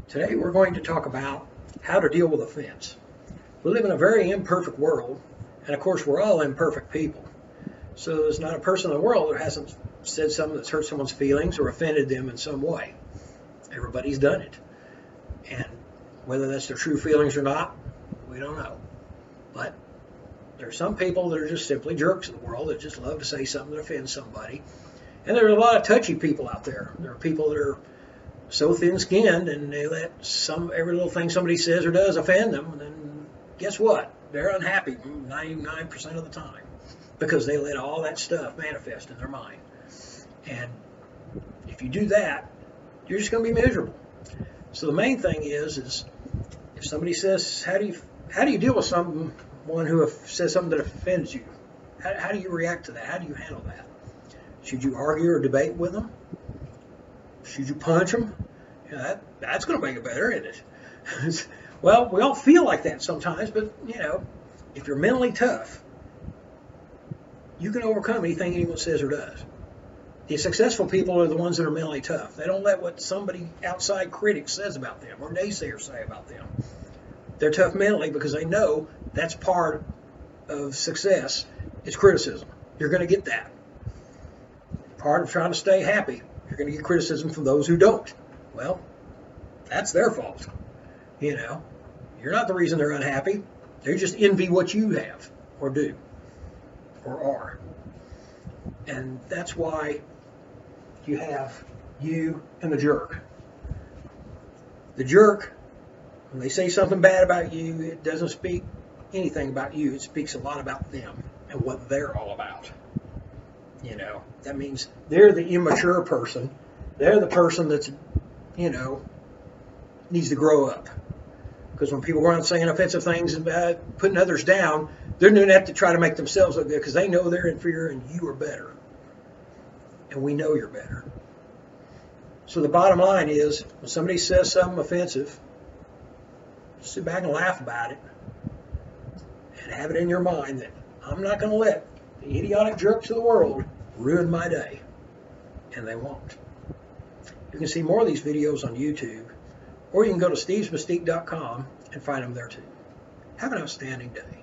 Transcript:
Today we're going to talk about how to deal with offense. We live in a very imperfect world, and of course we're all imperfect people. So there's not a person in the world that hasn't said something that's hurt someone's feelings or offended them in some way. Everybody's done it. And whether that's their true feelings or not, we don't know. But there are some people that are just simply jerks in the world that just love to say something that offends somebody. And there are a lot of touchy people out there. There are people that are so thin-skinned and they let every little thing somebody says or does offend them, and then guess what? They're unhappy 99% of the time because they let all that stuff manifest in their mind. And if you do that, you're just going to be miserable. So the main thing is if somebody says, how do you deal with someone who says something that offends you? How do you react to that? How do you handle that? Should you argue or debate with them? Should you punch them? That's going to make it better, isn't it? Well, we all feel like that sometimes, but if you're mentally tough, you can overcome anything anyone says or does. The successful people are the ones that are mentally tough. They don't let what somebody outside critic says about them or naysayers say about them. They're tough mentally because they know that's part of success is criticism. You're going to get that. Part of trying to stay happy, you're going to get criticism from those who don't. Well, that's their fault. You're not the reason they're unhappy. They just envy what you have or do or are. And that's why you have you and the jerk. The jerk, when they say something bad about you, it doesn't speak anything about you. It speaks a lot about them and what they're all about. That means they're the immature person. They're the person that's, needs to grow up. Because when people go around saying offensive things and putting others down, they're doing that to try to make themselves look good because they know they're inferior and you are better. And we know you're better. So the bottom line is, when somebody says something offensive, sit back and laugh about it and have it in your mind that I'm not going to let the idiotic jerks of the world ruin my day. And they won't. You can see more of these videos on YouTube, or you can go to stevesmystique.com and find them there too. Have an outstanding day.